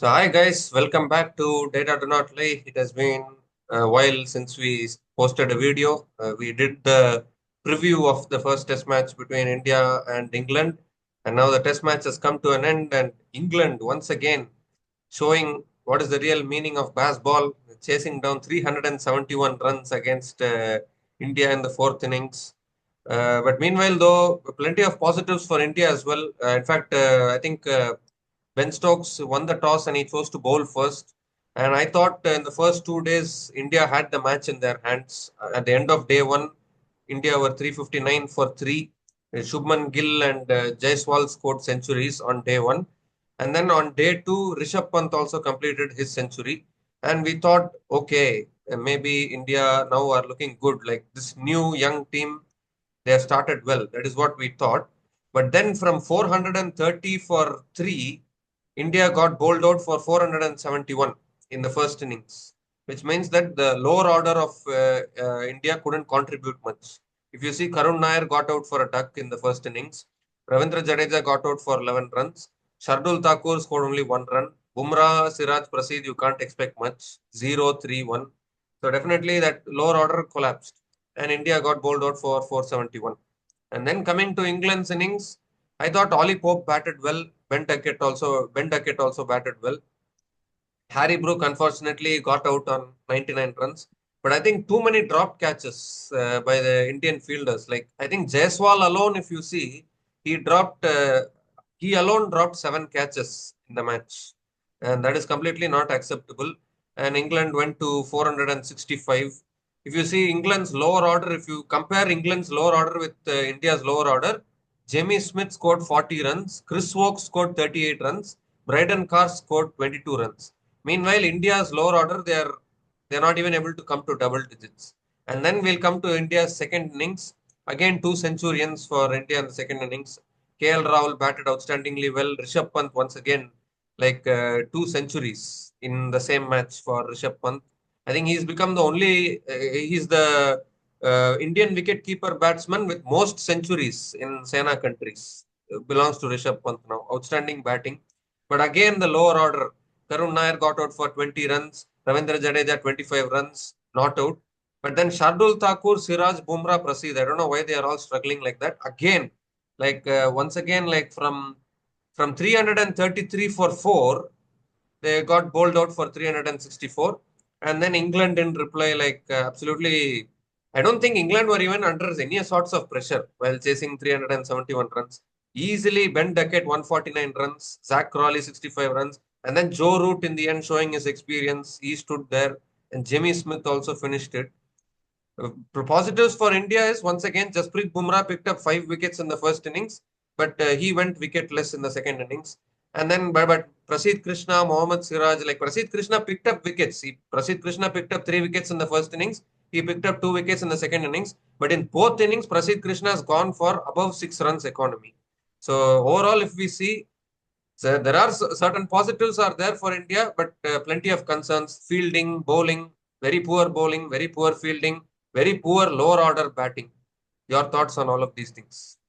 So hi guys, welcome back to Data Do Not Lie. It has been a while since we posted a video. We did the preview of the first test match between India and England, and now the test match has come to an end, and England once again showing what is the real meaning of baseball, chasing down 371 runs against India in the fourth innings. But meanwhile, though, plenty of positives for India as well. In fact, I think Ben Stokes won the toss and he chose to bowl first. And I thought in the first 2 days, India had the match in their hands. At the end of day one, India were 359 for three. Shubman Gill and Jaiswal scored centuries on day one. And then on day two, Rishabh Pant also completed his century. And we thought, okay, maybe India now are looking good. Like this new young team, they have started well. That is what we thought. But then from 430 for three, India got bowled out for 471 in the first innings, which means that the lower order of India couldn't contribute much. If you see, Karun Nair got out for a duck in the first innings. Ravindra Jadeja got out for 11 runs. Shardul Thakur scored only 1 run. Bumrah, Siraj, Prasid, you can't expect much. 0-3-1. So definitely that lower order collapsed. And India got bowled out for 471. And then coming to England's innings, I thought Ollie Pope batted well. Ben Duckett also batted well. Harry Brook unfortunately got out on 99 runs. But I think too many drop catches by the Indian fielders. Like I think Jaiswal alone, if you see, he dropped he alone dropped 7 catches in the match. And that is completely not acceptable. And England went to 465. If you see England's lower order, if you compare England's lower order with India's lower order, Jamie Smith scored 40 runs, Chris Woakes scored 38 runs, Bryden Carr scored 22 runs. Meanwhile, India's lower order, they're not even able to come to double digits. And then we'll come to India's second innings. Again, two centurions for India in the second innings. KL Rahul batted outstandingly well. Rishabh Pant once again, like two centuries in the same match for Rishabh Pant. I think he's become the only, he's the Indian wicket-keeper batsman with most centuries in Sena countries. Belongs to Rishabh Pant now. Outstanding batting. But again, the lower order. Karun Nair got out for 20 runs. Ravindra Jadeja 25 runs, not out. But then Shardul Thakur, Siraj, Bumrah, Prasid. I don't know why they are all struggling like that. Again, like once again, like from 333 for four, they got bowled out for 364. And then England in reply, like absolutely, I don't think England were even under any sorts of pressure while chasing 371 runs. Easily, Ben Duckett 149 runs, Zach Crawley 65 runs, and then Joe Root in the end showing his experience. He stood there, and Jimmy Smith also finished it. Positives for India is once again Jasprit Bumrah picked up 5 wickets in the first innings, but he went wicketless in the second innings. And then, but Prasid Krishna, Mohammad Siraj, like Prasid Krishna picked up wickets. Prasid Krishna picked up 3 wickets in the first innings. He picked up 2 wickets in the second innings. But in both innings, Prasid Krishna has gone for above 6 runs economy. So overall, if we see, so there are certain positives are there for India, but plenty of concerns. Fielding, bowling, very poor fielding, very poor lower order batting. Your thoughts on all of these things?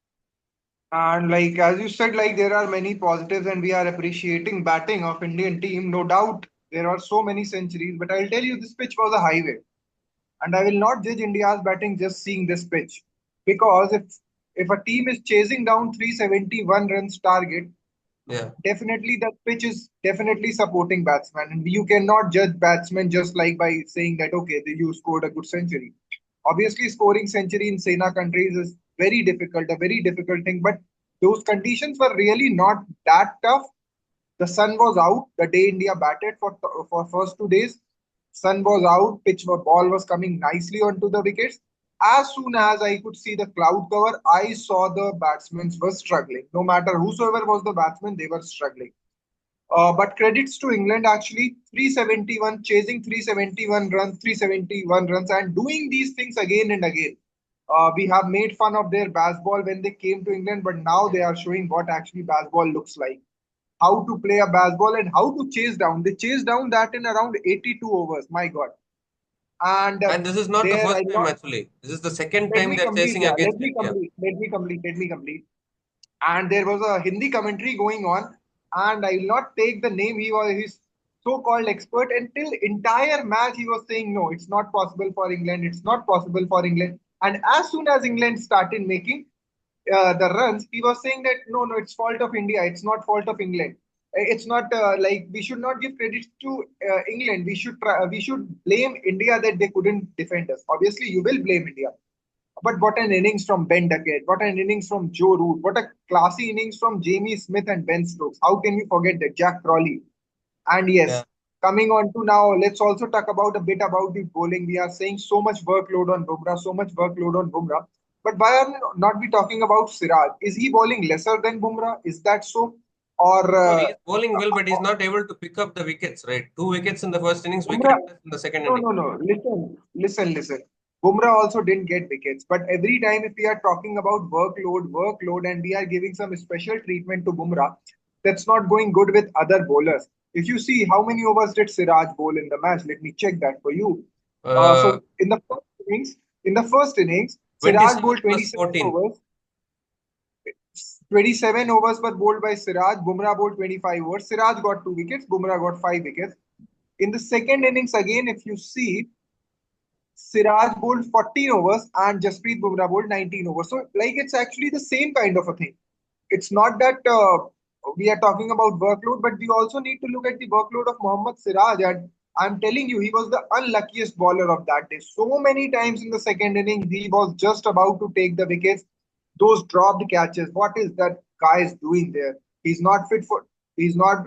And like as you said, like there are many positives, and we are appreciating batting of Indian team. No doubt there are so many centuries, but I'll tell you this pitch was a highway, and I will not judge India's batting just seeing this pitch, because if a team is chasing down 371 runs target, Yeah, definitely that pitch is definitely supporting batsman, and you cannot judge batsmen just like by saying that okay, you scored a good century. Obviously, scoring century in Sena countries is very difficult, a very difficult thing, but those conditions were really not that tough. The sun was out the day India batted for first 2 days. Sun was out, ball was coming nicely onto the wickets. As soon as I could see the cloud cover, I saw the batsmen were struggling. No matter whosoever was the batsman, they were struggling. But credits to England actually 371, chasing 371 runs, and doing these things again and again. We have made fun of their baseball when they came to England, but now they are showing what actually baseball looks like, how to play a baseball and how to chase down. They chased down that in around 82 overs. My God. And and this is not the there, first I time not actually. This is the second let time me they're complete. chasing Yeah, against India. let me complete. And there was a Hindi commentary going on, and I will not take the name. so-called expert, until entire match he was saying no, it's not possible for England, it's not possible for England. And as soon as England started making the runs, he was saying that no, no, it's fault of India, it's not fault of England. It's not like we should not give credit to England. We should blame India that they couldn't defend us. Obviously, you will blame India, but what an innings from Ben Duckett, what an innings from Joe Root, what a classy innings from Jamie Smith and Ben Stokes. How can you forget that? Jack Crawley. And Yeah. yes, coming on to now, let's also talk about a bit about the bowling. We are saying so much workload on Bumrah, so much workload on Bumrah. But why are we not be talking about Siraj? Is he bowling lesser than Bumrah? Is that so? Or No, he's bowling well, but he's not able to pick up the wickets, right? Two wickets in the first innings, Bumrah? wicket in the second No, inning. no, no. Listen. Bumrah also didn't get wickets. But every time if we are talking about workload, and we are giving some special treatment to Bumrah, that's not going good with other bowlers. If you see how many overs did Siraj bowl in the match, let me check that for you. Uh, So in the first innings, Siraj 27 bowled plus 27 14. overs. 27 overs were bowled by Siraj. Bumrah bowled 25 overs. Siraj got 2 wickets. Bumrah got 5 wickets. In the second innings, again, if you see, Siraj bowled 14 overs and Jasprit Bumrah bowled 19 overs. So, like, it's actually the same kind of a thing. It's not that we are talking about workload, but we also need to look at the workload of Mohammad Siraj. And I'm telling you, he was the unluckiest bowler of that day. So many times in the second inning, he was just about to take the wickets. Those dropped catches. What is that guy is doing there? He's not fit for. He's not.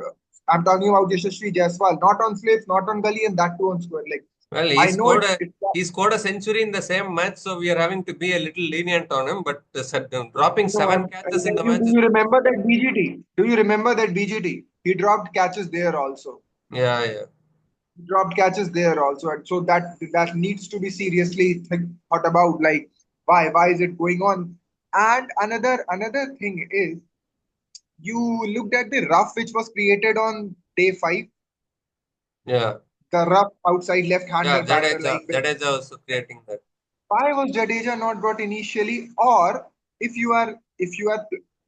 I'm talking about Yashasvi Jaiswal. Not on slips, not on gully, and that too on square leg. Well, I know it's he scored a century in the same match, so we are having to be a little lenient on him. But dropping no, seven I'll catches in tell the you. match Do is you not remember that BGT? Do you remember that BGT? He dropped catches there also. yeah, yeah. He dropped catches there also, and so that needs to be seriously thought about. Like, why is it going on? And another thing is, you looked at the rough which was created on day 5, Yeah. the rough outside Yeah, left-hander batter. Jadeja. Like, Jadeja also creating that. why was Jadeja not brought initially? Or if you are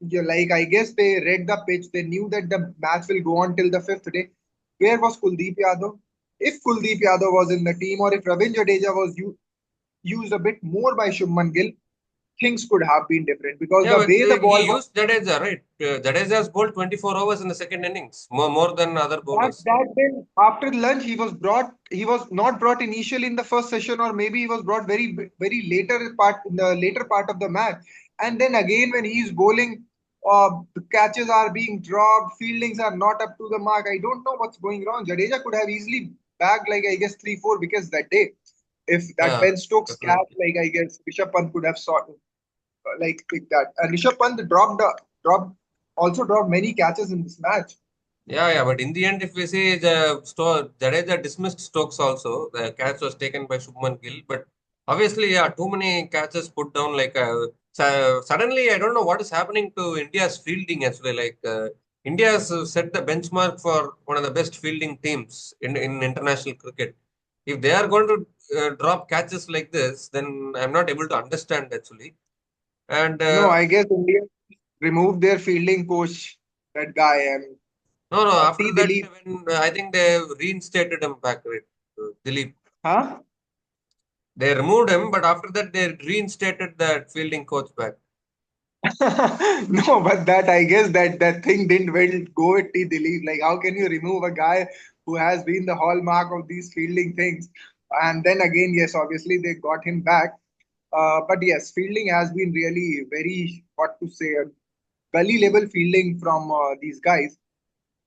you're like, I guess they read the pitch, they knew that the match will go on till the fifth day. Where was Kuldeep Yadav? If Kuldeep Yadav was in the team, or if Ravin Jadeja was used a bit more by Shubman Gill, things could have been different because Yeah, the but way the he ball was. used Jadeja, right? Jadeja has bowled 24 overs in the second innings, more than other That bowlers. that then after lunch he was not brought initially in the first session, or maybe he was brought very later part in the later part of the match. And then again when he's bowling, the catches are being dropped, fieldings are not up to the mark. I don't know what's going wrong. Jadeja could have easily bagged, like, I guess 3-4 wickets that day. If that Yeah, Ben Stokes catch, definitely. like, I guess Rishabh Pant could have like picked that. And Rishabh Pant dropped many catches in this match. Yeah, yeah, but in the end, if we see Jadeja dismissed Stokes also, the catch was taken by Shubman Gill. But obviously, yeah, too many catches put down. Like suddenly, I don't know what is happening to India's fielding as well. Like India has set the benchmark for one of the best fielding teams in international cricket. If they are going to drop catches like this, then I'm not able to understand actually. And No, I guess India removed their fielding coach, that guy, and no, after T. that, Dilip. when I think they reinstated him back, right? Dilip. Huh? They removed him, but after that they reinstated that fielding coach back. No, but that I guess that thing didn't well go with T. Dilip. Like, how can you remove a guy who has been the hallmark of these fielding things? And then again, yes, obviously they got him back. But yes, fielding has been really very, what to say, gully level fielding from these guys.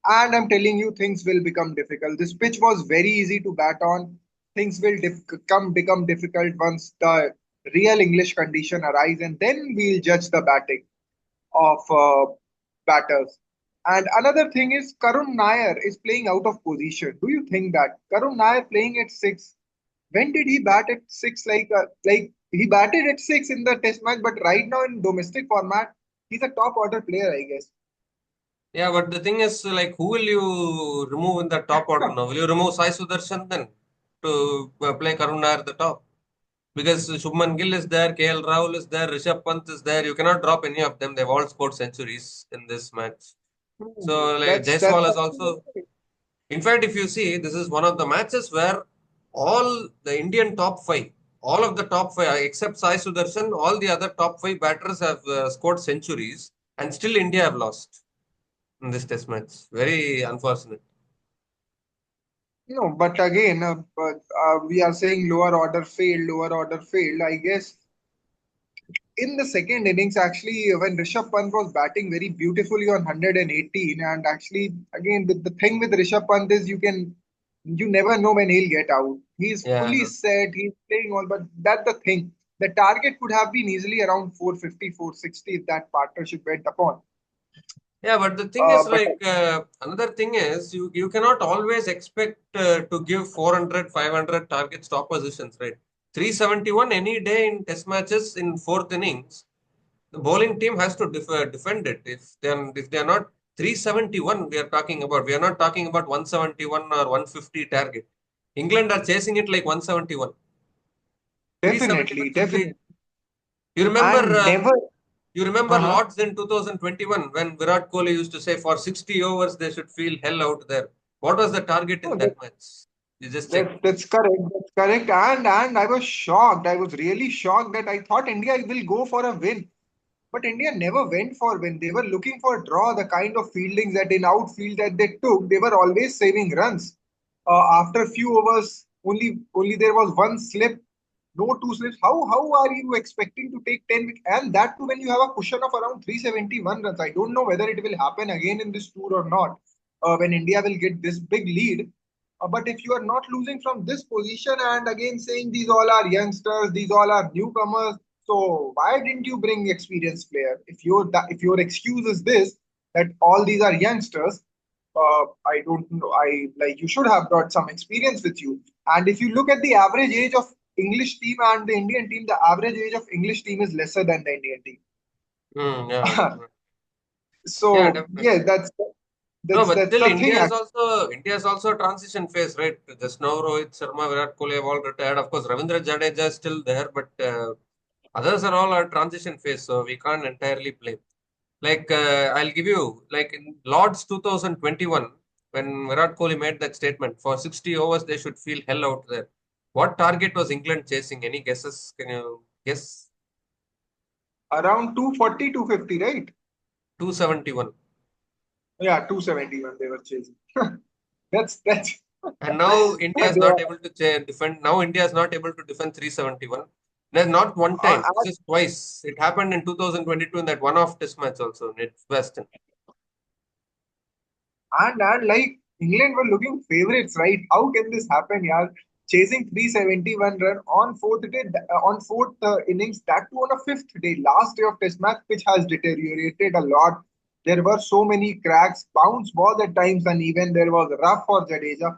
And I'm telling you, things will become difficult. This pitch was very easy to bat on. Things will become difficult once the real English condition arise, and then we'll judge the batting of batters. And another thing is Karun Nair is playing out of position. Do you think that Karun Nair playing at 6? When did he bat at 6? Like he batted at 6 in the Test match, but right now in domestic format, he's a top order player, I guess. Yeah, but the thing is, like, who will you remove in the top order now? Will you remove Sai Sudarshan then to play Karun Nair at the top? Because Shubman Gill is there, KL Rahul is there, Rishabh Pant is there. You cannot drop any of them. They've all scored centuries in this match. So, like, That's Jaiswal is something also okay. In fact, if you see, this is one of the matches where all the Indian top five, all of the top five, except Sai Sudarshan, all the other top five batters have scored centuries, and still India have lost in this test match. Very unfortunate. No, but again, we are saying lower order failed, lower order failed. I guess in the second innings, actually, when Rishabh Pant was batting very beautifully on 118, and actually, again, the thing with Rishabh Pant is you never know when he'll get out. He's fully Yeah. set, he's playing all, but that's the thing. The target could have been easily around 450, 460 if that partnership went upon. Yeah, but the thing is, But like, another thing is, you cannot always expect to give 400, 500 targets to oppositions, right? 371 any day in test matches in fourth innings, the bowling team has to defend it. If they are not 371, we are not talking about 171 or 150 target. England are chasing it like 171. 371 definitely, should be. definitely, You remember, and never. you remember Uh-huh. Lords in 2021 when Virat Kohli used to say for 60 overs they should feel hell out there. What was the target in No, that match? You just check. that's correct. That's correct. And I was shocked. I was really shocked that I thought India will go for a win. But India never went for win. They were looking for draw. The kind of fieldings that in outfield that they took, they were always saving runs. After a few overs, only there was one slip, no two slips. How are you expecting to take 10 and that too when you have a cushion of around 371 runs? I don't know whether it will happen again in this tour or not. When India will get this big lead. But if you are not losing from this position and again saying these all are youngsters, these all are newcomers, so why didn't you bring experienced player? If your excuse is this that all these are youngsters, I don't know. I like you should have got some experience with you. And if you look at the average age of English team and the Indian team, the average age of English team is lesser than the Indian team. Yeah, definitely. Yeah, So yeah, definitely. that's No, that's but that's still, the thing. India is also a transition phase, right? Just now, Rohit Sharma, Virat Kohli have all retired. Of course, Ravindra Jadeja is still there, but others are all a transition phase, so we can't entirely blame. Like I'll give you like in Lords 2021 when Virat Kohli made that statement for 60 overs they should feel hell out there. What target was England chasing? Any guesses? Can you guess? Around 240, 250, right? 271. Yeah, 271 they were chasing. That's And now India is they not are, able to defend. Now India is not able to defend 371. There's not one time. uh, This is twice. It happened in 2022 in that one-off test match also. It's Western. and like England were looking favorites, right? How can this happen, yaar? Chasing 371 run on fourth day, on fourth innings, that too on a fifth day, last day of Test match, which has deteriorated a lot. There were so many cracks, bounce balls at times, and even there was rough for Jadeja.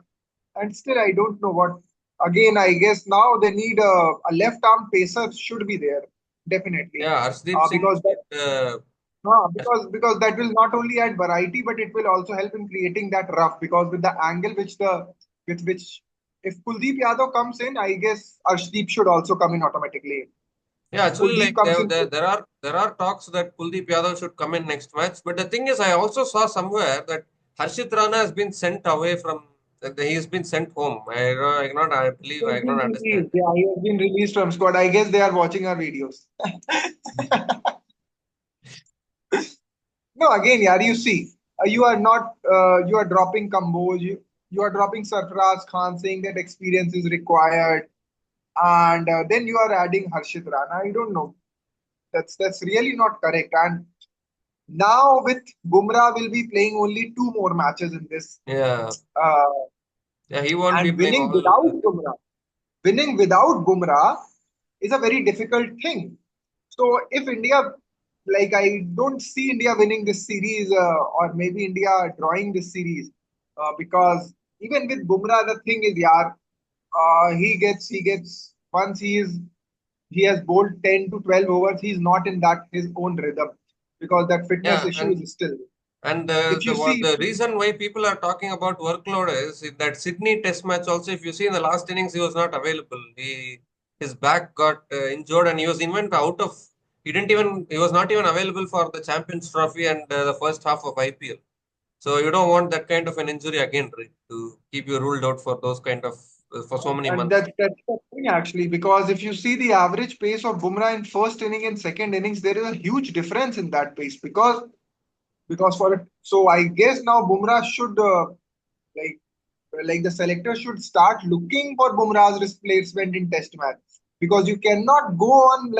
And still, I don't know what. Again, I guess now they need a left arm pacer should be there, definitely, Yeah, Arshdeep Singh because that should. because that will not only add variety, but it will also help in creating that rough. Because with the angle with which if Kuldeep Yadav comes in, I guess Arshdeep should also come in automatically. Yeah, If actually, Kuldeep like comes in, there are talks that Kuldeep Yadav should come in next match. But the thing is, I also saw somewhere that Harshit Rana has been sent away from. That he has been sent home. I he believe has I been cannot understand. released. Yeah, he has been released from squad. I guess they are watching our videos. No, again, yeah, you see, you are dropping Kamboj, you are dropping Sarfaraz Khan, saying that experience is required, and then you are adding Harshit Rana. I don't know. That's really not correct. And now with Bumrah will be playing only two more matches in this, Yeah, uh, yeah, he won't be and playing winning all. without Bumrah, winning without Bumrah is a very difficult thing. So if India, like I don't see India winning this series, or maybe India drawing this series, because even with Bumrah, the thing is, yeah, he gets once he has bowled 10 to 12 overs, he's not in that his own rhythm because that fitness Yeah, issue is still. and If you see, the reason why people are talking about workload is in that Sydney Test match. Also, if you see in the last innings, he was not available. His back got injured, and he was even out of. He didn't even. He was not even available for the Champions Trophy and the first half of IPL. So you don't want that kind of an injury again, right? To keep you ruled out for those kind of for so many And months. that's the thing actually, because if you see the average pace of Bumrah in first inning and second innings, there is a huge difference in that pace because for it. So I guess now Bumrah should like the selector should start looking for Bumrah's replacement in Test match, because you cannot go on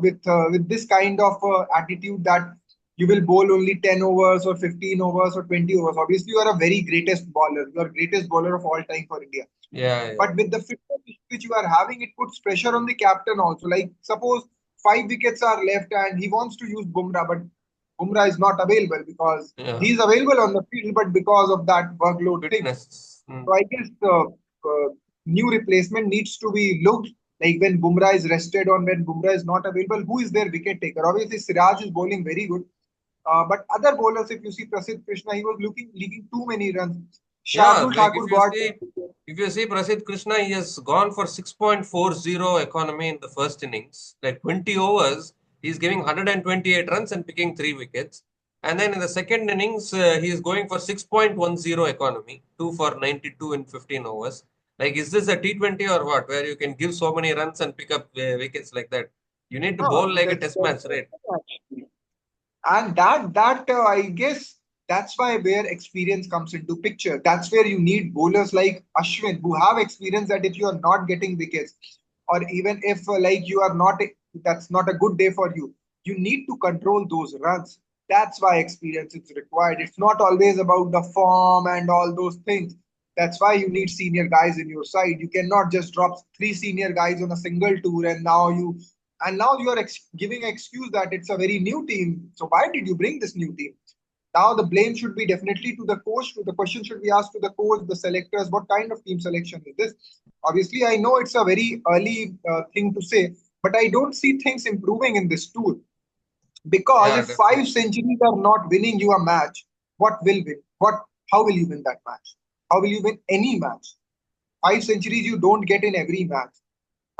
with this kind of attitude that you will bowl only 10 overs or 15 overs or 20 overs. Obviously, you are a very greatest bowler. You are greatest bowler of all time for India. Yeah, yeah, But with the fitness which you are having, it puts pressure on the captain also. Like suppose 5 wickets are left and he wants to use Bumrah, but Bumrah is not available because yeah. he is available on the field, but because of that workload thing. Fitness. Mm. So I guess the new replacement needs to be looked, like when Bumrah is rested or when Bumrah is not available, who is their wicket taker? Obviously, Siraj is bowling very good, but other bowlers, if you see Prasidh Krishna, he was looking leaking too many runs. Yeah, Shardul like Thakur got 10 wickets. if you see Prasidh Krishna, he has gone for 6.40 economy in the first innings. Like 20 overs, he's giving 128 runs and picking 3 wickets. And then in the second innings, he is going for 6.10 economy, 2 for 92 in 15 overs. Like, is this a T20 or what, where you can give so many runs and pick up wickets like that? You need to bowl like a test match, right? That's and that I guess that's why where experience comes into picture. That's where you need bowlers like Ashwin who have experience, that if you are not getting wickets, or even if like you are not, that's not a good day for you, you need to control those runs. That's why experience is required. It's not always about the form and all those things. That's why you need senior guys in your side. You cannot just drop three senior guys on a single tour and now you are giving an excuse that it's a very new team. So why did you bring this new team? Now the blame should be definitely to the coach. The question should be asked to the coach, the selectors. What kind of team selection is this? Obviously, I know it's a very early thing to say, but I don't see things improving in this tour, because Yeah, if five definitely. centuries are not winning you a match, what will win? What? How will you win that match? How will you win any match? 5 centuries you don't get in every match.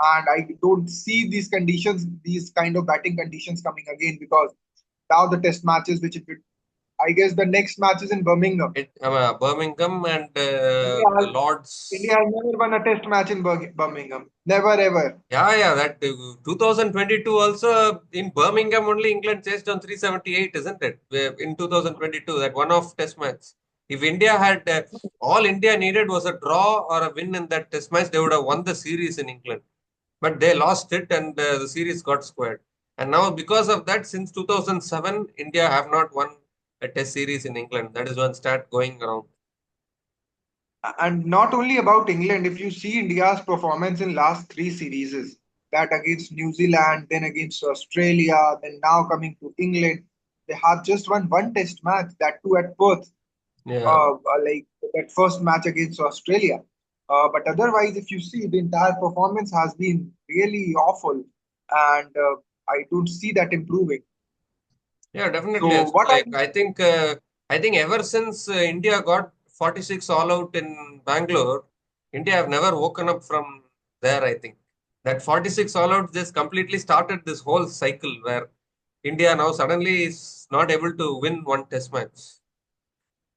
And I don't see these conditions, these kind of batting conditions coming again, because now the test matches, I guess the next match is in Birmingham. Birmingham and India the has, India Lords. has never won a test match in Birmingham. Never ever. Yeah, yeah, that 2022 also in Birmingham only England chased on 378, isn't it? In 2022, that one-off test match. If India had all India needed was a draw or a win in that test match, they would have won the series in England. But they lost it and the series got squared. And now because of that, since 2007, India have not won a test series in England. That is one stat going around. And not only about England, if you see India's performance in last three series, that against New Zealand, then against Australia, then now coming to England, they have just won one test match, that too at Perth, Yeah. like that first match against Australia. But otherwise, if you see, the entire performance has been really awful, and I don't see that improving. Yeah, definitely. So what I Like I think ever since India got 46 all out in Bangalore, India have never woken up from there. I think that 46 all out just completely started this whole cycle where India now suddenly is not able to win one test match.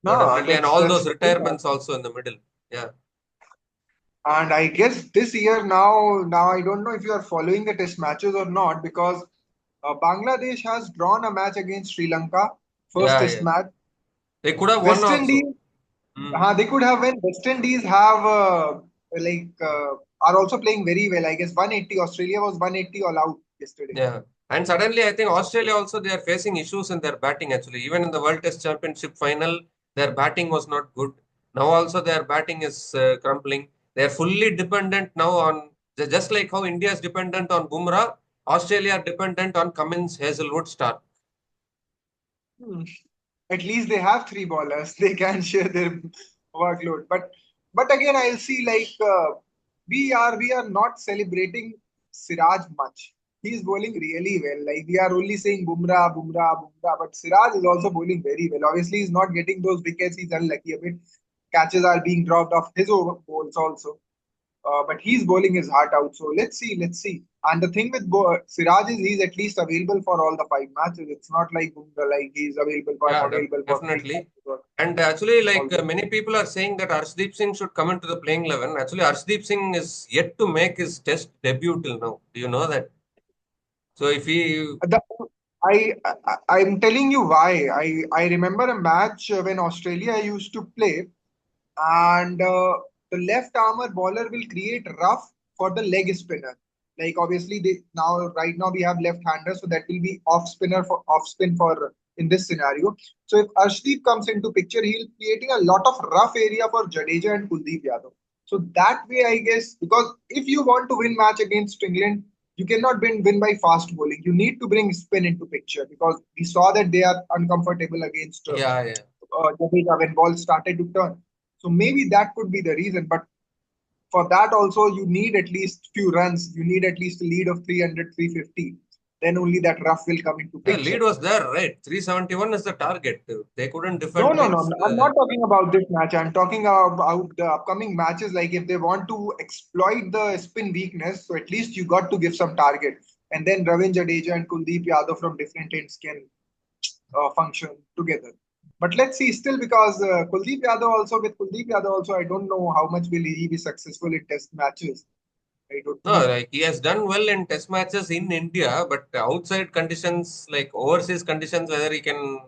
So no, definitely, and all that's those the thing. retirements also in the middle. Yeah, And I guess this year now I don't know if you are following the test matches or not, because Bangladesh has drawn a match against Sri Lanka, first yeah, test yeah. match. They could have won West also. Indies, Mm. they could have when West Indies have like are also playing very well. I guess 180. Australia was 180 all out yesterday. Yeah. And suddenly, I think Australia also they are facing issues in their batting actually. Even in the World Test Championship final, their batting was not good. Now also their batting is crumbling. They are fully dependent now on just like how India is dependent on Bumrah, Australia are dependent on Cummins, Hazelwood, Stark. Hmm. At least they have three bowlers. They can share their workload. But again, I'll see like we are not celebrating Siraj much. He's bowling really well. Like we are only saying Bumrah, Bumrah, Bumrah, but Siraj is also bowling very well. Obviously, he's not getting those wickets. He's unlucky a bit. Catches are being dropped off his over balls also. but he's bowling his heart out. So let's see, let's see. And the thing with Siraj is he's at least available for all the 5 matches. It's not like Bumrah, like he's Yeah, available for three definitely. matches or And actually, like always. many people are saying that Arshdeep Singh should come into the playing 11. Actually, Arshdeep Singh is yet to make his test debut till now. Do you know that? So if he, The, I'm telling you why. I remember a match when Australia used to play, and the left armor bowler will create rough for the leg spinner. Like obviously they now right now we have left handers, so that will be off spin for in this scenario. So if Arshdeep comes into picture, he'll creating a lot of rough area for Jadeja and Kuldeep Yadav. So that way, I guess, because if you want to win match against England, you cannot win by fast bowling. You need to bring spin into picture because we saw that they are uncomfortable against yeah, yeah. Jadeja when balls started to turn. So maybe that could be the reason. But for that also, you need at least few runs. You need at least a lead of 300, 350. Then only that rough will come into The lead picture. was there, right? 371 is the target. They couldn't No, defend no, no, means. no. I'm not talking about this match. I'm talking about the upcoming matches. Like if they want to exploit the spin weakness, so at least you got to give some target. And then Ravin Jadeja and Kuldeep Yadav from different ends can function together. But let's see, still because Kuldeep Yadav also, I don't know how much will he be successful in test matches. I don't No, know. like he has done well in test matches in India, but outside conditions, like overseas conditions, whether he can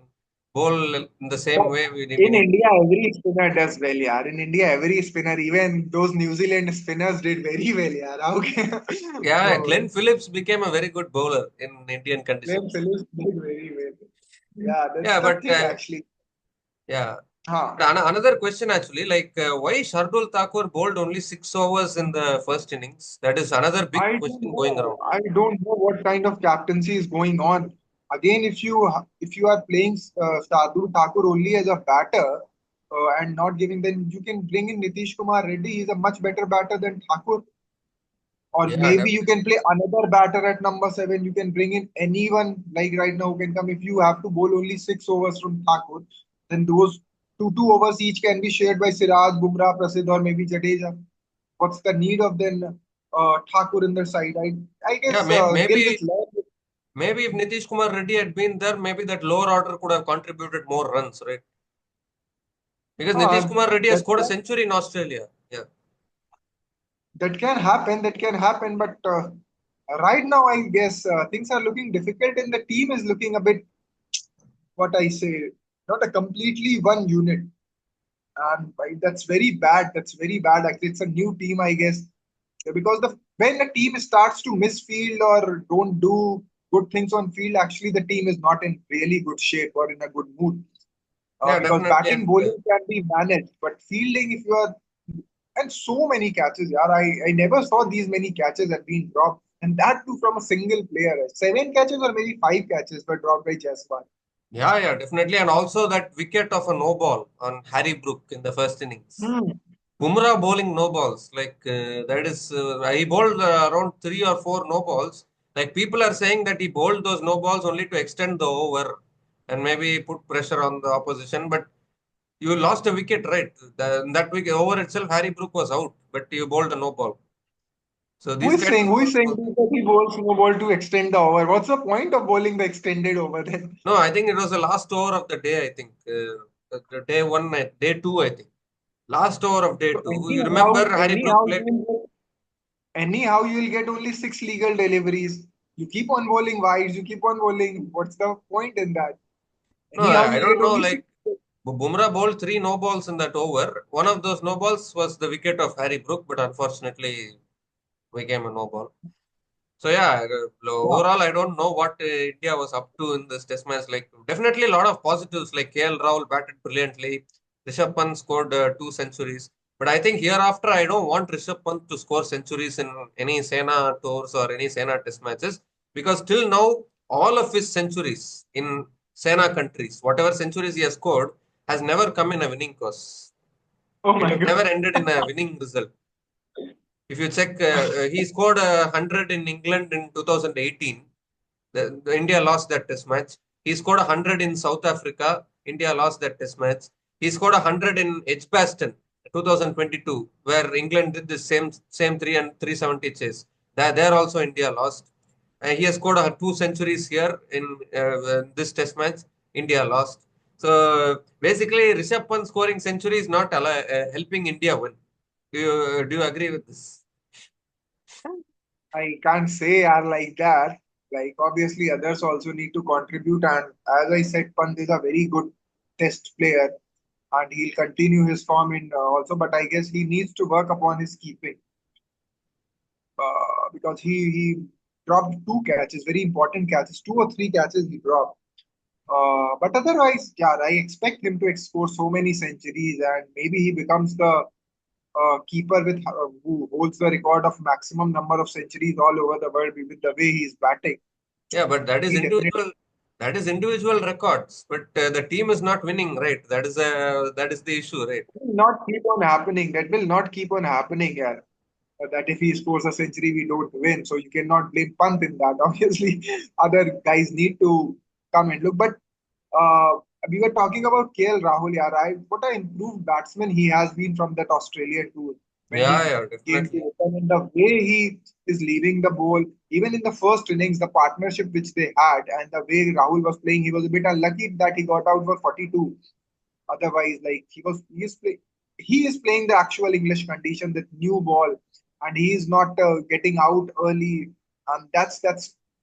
bowl in the But same way, we in need. India, every spinner does well, yeah. In India, every spinner, even those New Zealand spinners did very well, yeah. Okay. Yeah, So Glenn Phillips became a very good bowler in Indian Glenn conditions. Phillips did very well. Yeah, that's Yeah, the but thing actually. yeah. Huh. Another question actually, like why Shardul Thakur bowled only 6 overs in the first innings? That is another big I don't question going know. around. I don't know what kind of captaincy is going on. Again, if you are playing Shardul Thakur only as a batter and not giving, then you can bring in Nitish Kumar Reddy. He's a much better batter than Thakur. Or Yeah, maybe you can play another batter at number seven. You can bring in anyone like right now who can come. If you have to bowl only 6 overs from Thakur, then those two overs each can be shared by Siraj, Bumrah, Prasidh, or maybe Jadeja. What's the need of then Thakur in the side? I yeah, guess maybe Gill with love. maybe if Nitish Kumar Reddy had been there, maybe that lower order could have contributed more runs, right? Because Nitish Uh, Kumar Reddy has that scored a can century in Australia. Yeah, that can happen. That can happen. But right now, I guess things are looking difficult, and the team is looking a bit what I say, not a completely one unit. And that's very bad. That's very bad. Actually, it's a new team, I guess, because the when the team starts to misfield or don't do good things on field, actually the team is not in really good shape or in a good mood. yeah, Because definitely. batting And bowling can be managed, but fielding, if you are and so many catches, yeah, I never saw these many catches have been dropped, and that too from a single player. 7 catches or maybe 5 catches were dropped by Jaiswal. yeah, yeah, definitely. And also that wicket of a no ball on Harry Brook in the first innings. Hmm. Bumrah bowling no balls, like that is, he bowled around 3 or 4 no balls. Like people are saying that he bowled those no balls only to extend the over and maybe put pressure on the opposition. But you lost a wicket, right? That wicket over itself, Harry Brook was out, but you bowled a no ball. So Who these is kinds saying? of Who is saying balls. that he bowls no ball to extend the over? What's the point of bowling the extended over then? No, I think it was the last over of the day. I think the day one, day two. I think last over of day So two. You remember Harry Brook played. anyhow you will get only 6 legal deliveries. You keep on bowling wides. You keep on bowling. What's the point in that? No, Anyhow I you'll don't get know. only six. Like Bumrah bowled 3 no balls in that over. One of those no balls was the wicket of Harry Brook, but unfortunately became a no ball. So yeah, Yeah. overall, I don't know what India was up to in this test match. Like definitely a lot of positives. Like KL Rahul batted brilliantly. Rishabh Pant scored 2 centuries. But I think hereafter, I don't want Rishabh Pant to score centuries in any Sena tours or any Sena test matches because till now, all of his centuries in Sena countries, whatever centuries he has scored, has never come in a winning cause. Oh It my has never God. ended in a winning result. If you check, he scored 100 in England in 2018. The India lost that test match. He scored 100 in South Africa. India lost that test match. He scored 100 in Edgbaston. 2022, where England did the same 370 chase. There also India lost. He has scored two centuries here in this Test match. India lost. So basically, Rishabh Pant scoring century is not helping India win. Do you agree with this? I can't say are like that. Like obviously others also need to contribute, and as I said, Pant is a very good test player and he'll continue his form in also, but I guess he needs to work upon his keeping because he dropped two catches, very important catches, two or three catches he dropped. But otherwise, yeah, I expect him to score so many centuries and maybe he becomes the keeper who holds the record of maximum number of centuries all over the world with the way he's batting. Yeah, but that is He definitely individual. That is individual records. But the team is not winning, right? That is the issue, right? will not keep on happening. That will not keep on happening, yeah. That if he scores a century, we don't win. So you cannot blame Pant in that. Obviously, other guys need to come and look. But uh, we were talking about KL Rahul, yeah, right? What an improved batsman he has been from that Australian tour when Yeah, he yeah, came definitely. to open and the way he is leaving the ball, even in the first innings, the partnership which they had and the way Rahul was playing, he was a bit unlucky that he got out for 42. Otherwise, like he is playing the actual English condition, the new ball, and he is not getting out early, and that's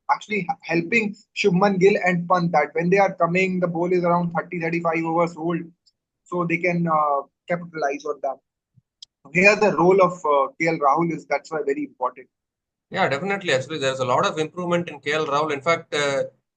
actually helping Shubman Gill and Pant that when they are coming, the ball is around 30-35 overs old, so they can capitalize on that. Here, the role of KL Rahul is that's why very important. Yeah, definitely. Actually, there's a lot of improvement in KL Rahul. In fact,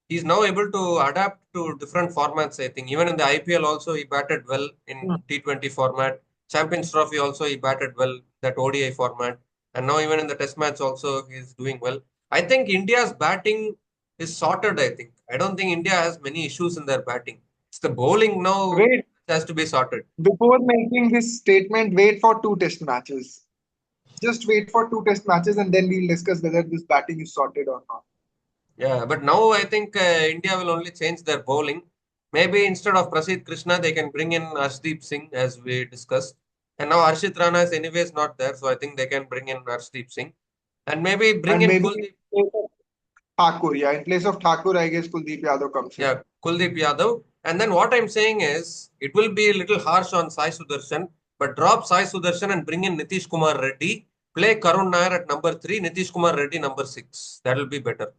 he's now able to adapt to different formats, I think. Even in the IPL also, he batted well in T20 format. Champions Trophy also, he batted well, that ODI format. And now even in the Test match also, he's doing well. I think India's batting is sorted, I think. I don't think India has many issues in their batting. It's the bowling now Wait, that has to be sorted. before making this statement, wait for two test matches. Just wait for two test matches and then we'll discuss whether this batting is sorted or not. Yeah, but now I think India will only change their bowling. Maybe instead of Prasidh Krishna, they can bring in Arshdeep Singh as we discussed. And now Arshit Rana is anyways not there, so I think they can bring in Arshdeep Singh. And maybe bring And in maybe in Kuldeep. place of Thakur, yeah, in place of Thakur, I guess Kuldeep Yadav comes in. Yeah, Kuldeep Yadav. And then what I'm saying is, it will be a little harsh on Sai Sudarshan, but drop Sai Sudarshan and bring in Nitish Kumar Reddy. Play Karun Nair at number 3, Nitish Kumar Reddy number 6. That will be better.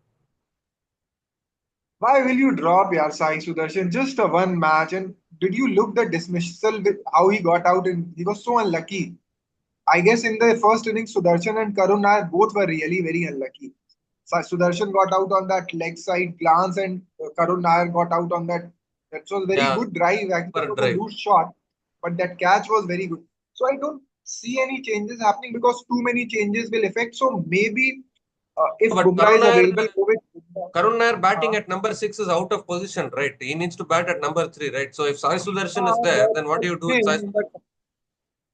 Why will you drop Yar Sai Sudarshan? Just a one match. And did you look the dismissal with how he got out? And he was so unlucky. I guess in the first innings, Sudarshan and Karun Nair both were really very unlucky. Sudarshan got out on that leg side glance, and Karun Nair got out on that. That was very Yeah, good drive. Actually, it super was a drive. loose shot, but that catch was very good. So I don't see any changes happening because too many changes will affect. So maybe if But Bumrah is available, go with Karun Nair batting Bumrah. at number 6 is out of position, right? He needs to bat at number 3, right? So if Sai Sudarshan is there, then what do you do with Sai Again, Sudarshan?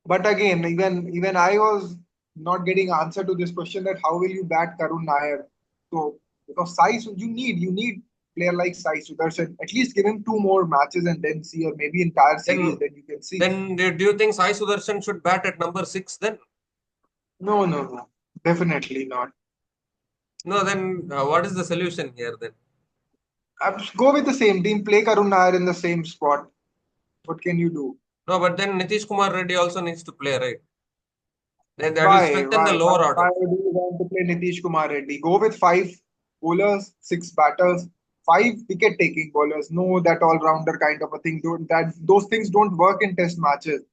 but again, even I was not getting answer to this question that how will you bat Karun Nair? So because you need player like Sai Sudarshan. At least give him two more matches and then see, or maybe entire series. Then, Then you can see. then do you think Sai Sudarshan should bat at number 6 then? No, no, no, definitely not. No, then what is the solution here then? Go with the same team. Play Karun Nair in the same spot. What can you do? No, but then Nitish Kumar Reddy also needs to play, right? Then that will Why? strengthen the Why? Why? lower order. Why do you want to play Nitish Kumar Reddy? Go with five bowlers, six batters, five wicket-taking bowlers. No, that all-rounder kind of a thing. Don't that those things don't work in Test matches.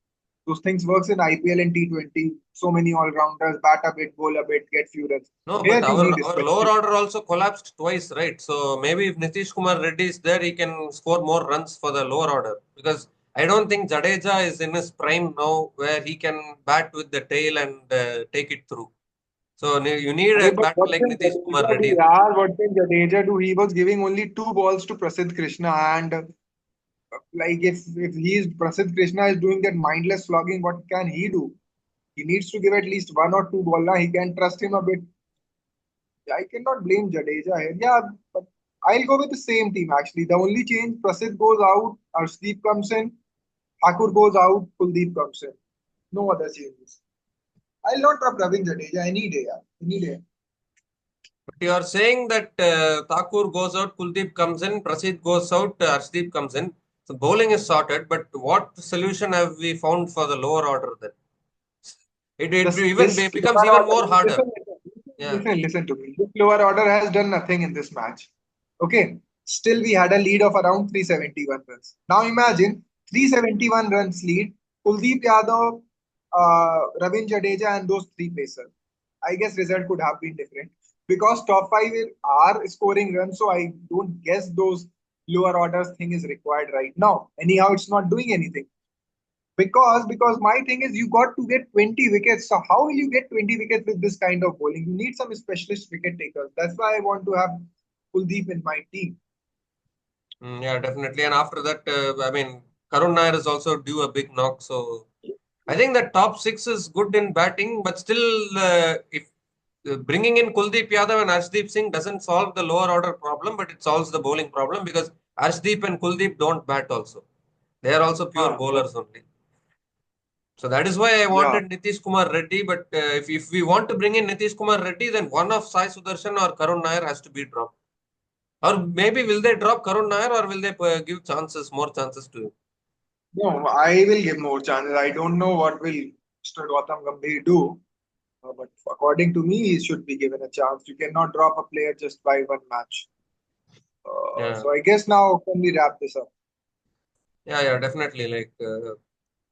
Those things works in IPL and T20. So many all-rounders, bat a bit, bowl a bit, get few runs. No, Here but you our need our lower specific. order also collapsed twice, right? So maybe if Nitish Kumar Reddy is there, he can score more runs for the lower order because I don't think Jadeja is in his prime now, where he can bat with the tail and take it through. So you need Arey, a but batter what like can Nitish Kumar Jadeja do, Reddy. yaar? What can Jadeja do? He was giving only two balls to Prasidh Krishna, and like if he's Prasidh Krishna is doing that mindless flogging, what can he do? He needs to give at least one or two ball. Now he can trust him a bit. I cannot blame Jadeja here. Yeah, but I'll go with the same team actually. The only change, Prasidh goes out, Arshdeep comes in, Thakur goes out, Kuldeep comes in. No other changes. I'll not drop Ravin Jadeja any day. Yeah. Any day. But you are saying that Thakur goes out, Kuldeep comes in, Prasidh goes out, Arshdeep comes in. So bowling is sorted, but what solution have we found for the lower order then? It even This becomes lower even order, more harder. listen, Yeah. listen to me. This lower order has done nothing in this match. Okay. Still, we had a lead of around 371 runs. Now imagine 371 runs lead, Kuldeep Yadav, Ravin Jadeja, and those three pacers. I guess result could have been different because top five are scoring runs. So I don't guess those lower orders thing is required right now. Anyhow, it's not doing anything. Because my thing is you got to get 20 wickets. So how will you get 20 wickets with this kind of bowling? You need some specialist wicket takers. That's why I want to have Kuldeep in my team. Yeah, definitely. And after that, I mean, Karun Nair is also due a big knock. So I think that top six is good in batting, but still, if bringing in Kuldeep Yadav and Arshdeep Singh doesn't solve the lower order problem, but it solves the bowling problem because Arshdeep and Kuldeep don't bat also. They are also pure Yeah, bowlers only. So that is why I yeah. wanted Nitish Kumar Reddy. But if we want to bring in Nitish Kumar Reddy, then one of Sai Sudarshan or Karun Nair has to be dropped. Or maybe will they drop Karun Nair or will they give chances, more chances to him? No, I will give more chances. I don't know what will Mr. Gautam Gambhir do, but according to me, he should be given a chance. You cannot drop a player just by one match. Yeah, So I guess now can we wrap this up? yeah, definitely. Like,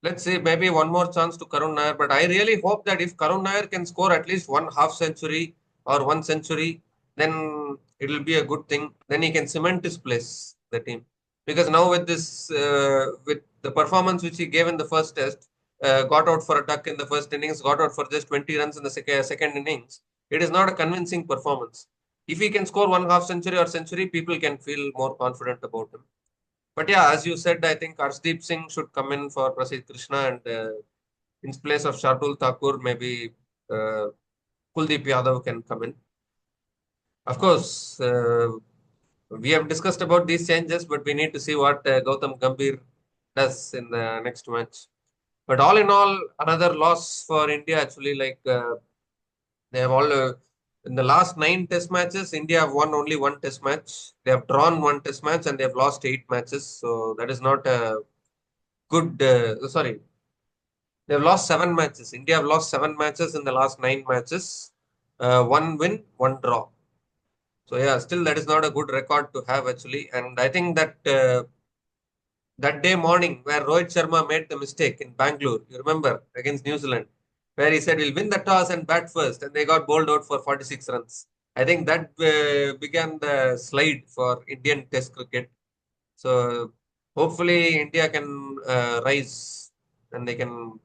let's say maybe one more chance to Karun Nair. But I really hope that if Karun Nair can score at least one half century or one century, then it will be a good thing. Then he can cement his place, the team. Because now with this, with the performance which he gave in the first test, got out for a duck in the first innings, got out for just 20 runs in the second innings. It is not a convincing performance. If he can score one half century or century, people can feel more confident about him. But yeah, as you said, I think Arshdeep Singh should come in for Prasidh Krishna and in place of Shardul Thakur, maybe uh, Kuldeep Yadav can come in. Of course, we have discussed about these changes, but we need to see what Gautam Gambhir does in the next match. But all in all, another loss for India actually. Like they have all in the last nine test matches, India have won only one test match. They have drawn one test match and they have lost eight matches. So that is not a good. Sorry, they've lost seven matches. India have lost seven matches in the last nine matches. One win, one draw. So yeah, still that is not a good record to have actually. And I think that that day morning where Rohit Sharma made the mistake in Bangalore, you remember against New Zealand, where he said we'll win the toss and bat first, and they got bowled out for 46 runs. I think that began the slide for Indian Test cricket. So hopefully India can rise and they can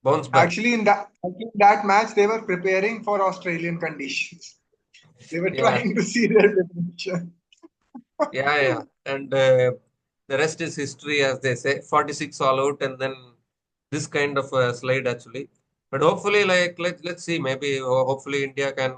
bounce back. Actually, in that match, they were preparing for Australian conditions. They were Yeah, trying to see their preparation. yeah. And the rest is history, as they say. 46 all out, and then this kind of a slide actually. But hopefully, like let's see, maybe hopefully India can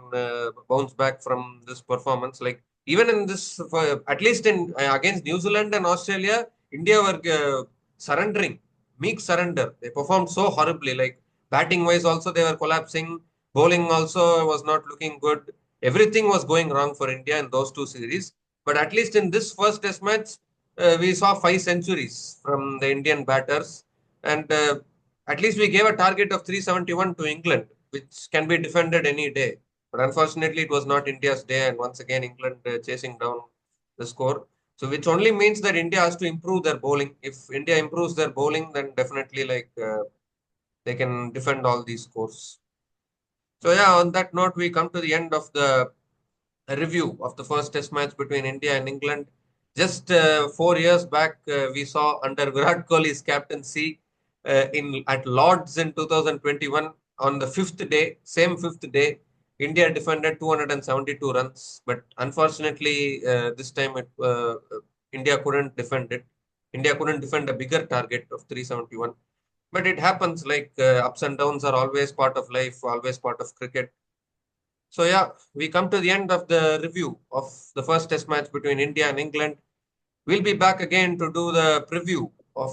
bounce back from this performance. Like even in this, at least in against New Zealand and Australia, India were surrendering, meek surrender. They performed so horribly. Like batting wise, also they were collapsing. Bowling also was not looking good. Everything was going wrong for India in those two series. But at least in this first Test match, we saw five centuries from the Indian batters, and at least we gave a target of 371 to England, which can be defended any day. But unfortunately, it was not India's day, and once again, England chasing down the score. So, which only means that India has to improve their bowling. If India improves their bowling, then definitely like they can defend all these scores. So, yeah, on that note, we come to the end of the a review of the first test match between India and England. Just 4 years back, we saw under Virat Kohli's captaincy in at Lords in 2021 on the fifth day, same fifth day, India defended 272 runs, but unfortunately this time India couldn't defend it. India couldn't defend a bigger target of 371. But it happens like ups and downs are always part of life, always part of cricket. So yeah, we come to the end of the review of the first test match between India and England. We'll be back again to do the preview of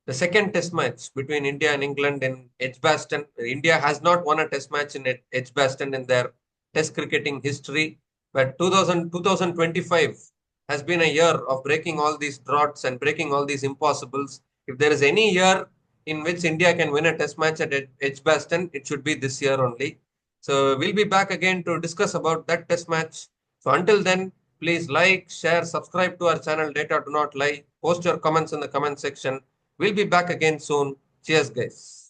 the second test match between India and England in Edgbaston. India has not won a test match in Edgbaston in their test cricketing history, but 2025 has been a year of breaking all these droughts and breaking all these impossibles. If there is any year in which India can win a test match at Edgbaston, it should be this year only. So we'll be back again to discuss about that test match. So until then, please like, share, subscribe to our channel Data Do Not Lie. Post your comments in the comment section. We'll be back again soon. Cheers, guys.